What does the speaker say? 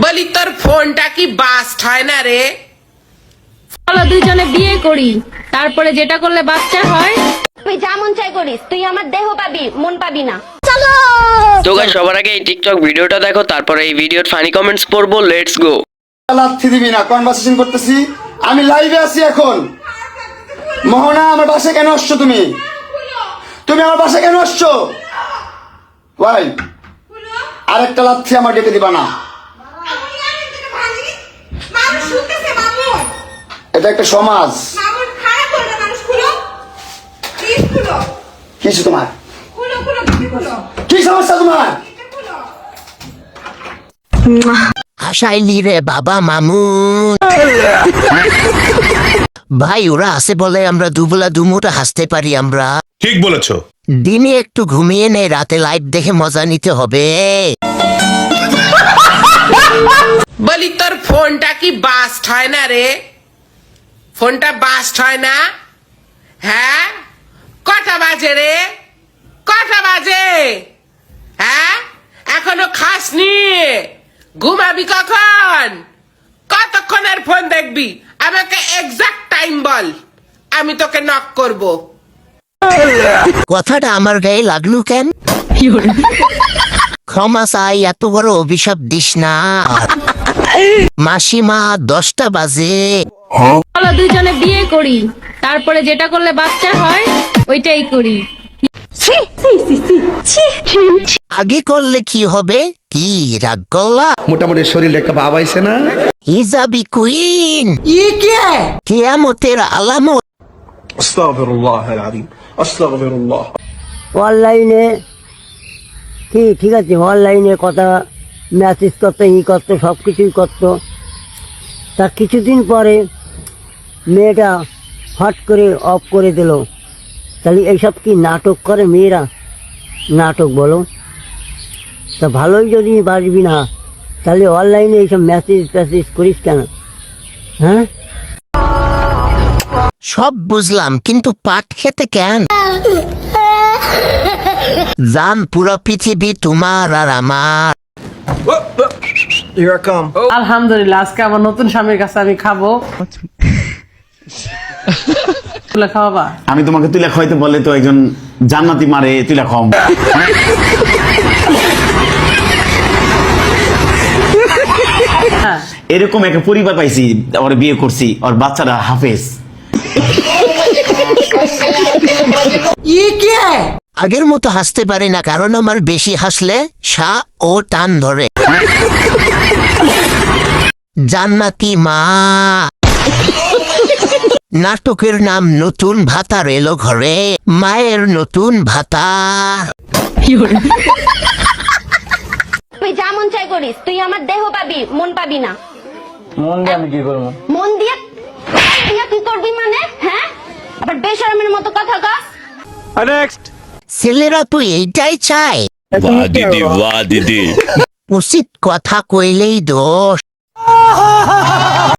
বলি তোর ফোনটা কি বাস্ট হয় না রে? চলো দুইজনে বিয়ে করি, তারপরে যেটা করলে বাচ্চা হয়। তুই যা মন চাই করিস, তুই আমার দেহ পাবি, মন পাবি না। তো গাইস, সবার আগে এই টিকটক ভিডিওটা দেখো, তারপরে এই ভিডিওর ফানি কমেন্টস পড়বো। Let's go. লাথি দিবি না, কনভারসেশন করতেছি, আমি লাইভে আছি এখন। মোহনা, আমার বাসায় কেন আসছো তুমি? তুমি আমার বাসায় কেন আসছো? ভাই, আরেকটা লাথি আমার ডেকে দিবা না। এটা একটা সমাজ। কিছু তোমার কি সমস্যা তোমার? হাসাইলি রে বাবা মামু। ভাই, ওরা আছে বলে আমরা দুবেলা দুমুটা হাসতে পারি। আমরা ঠিক বলেছো। দিনে একটু ঘুমিয়ে নেই, রাতে লাইভ দেখে মজা নিতে হবে। বলি তোর ফোনটা কি বাস্ট হয় না রে? ফোনটা বাস্ট হয় না? হ্যাঁ, কটা বাজে রে? কটা বাজে? হ্যাঁ, এখনো খাসনি? ঘুমাবি কখন? কতক্ষণের ফোন দেখবি? আমাকে এক্সাক্ট টাইম বল, আমি তোকে নক করব। কথাটা আমার গায়ে লাগলো কেন? ক্ষমা চাই, এত বড় অভিশাপ দিস না। মাসিমা, 10টা বাজে। চলো দুইজনে বিয়ে করি, তারপরে যেটা করলে বাচ্চা হয় ওইটাই করি। আগে করলে কি হবে? কি রাগ করলা? মোটামুটি শরীরে একটা ভাব আইছে না? হিজাবি কুইন, কিয়ামতের আলামত। আস্তাগফিরুল্লাহ আল আযীম, আস্তাগফিরুল্লাহ। অনলাইনে ঠিক আছে, অনলাইনে কথা মেসেজ করতো, করতো, সব কিছুই করতো। তার কিছুদিন পরে মেয়েটা হট করে অফ করে দিল। তাহলে এইসব কি নাটক করে মেয়েরা? নাটক বলো তা, ভালোই যদি বাসবি না তাহলে অনলাইনে এইসব মেসেজ করিস কেন? হ্যাঁ, সব বুঝলাম, কিন্তু পাট খেতে কেন? জান, পুরো পৃথিবী তোমার আর আমার। আলহামদুলিল্লাহ, আজকে আমার নতুন স্বামীর কাছে আমি খাবো। তুলে খাওয়াবা? আমি তোমাকে তুলে খাওয়াইতে বলে তো একজন জান্নাতি মারে তুলে খাওয়াম। এরকম একটা পরিবার পাইছি, ওর বিয়ে করছি, ওর বাচ্চারা হাফেজ। আগের মতো হাসতে পারি না, কারণ আমার বেশি হাসলে সা ও টান ধরে। জান্নাতি মা। নাটকের নাম নতুন ভাতা এলো ঘরে, মায়ের নতুন ভাতা। তুই যা মন চাই করিস, তুই আমার দেহ পাবি, মন পাবি না। মন দিয়ে আমি কি করবো? মন দিয়ে কি করবি মানে? হ্যাঁ, আবার বেশরমের মতো কথা কস। ছেলেরা তো এইটাই চায়। বাহ দিদি। উচিত কথা কইলেই দোষ।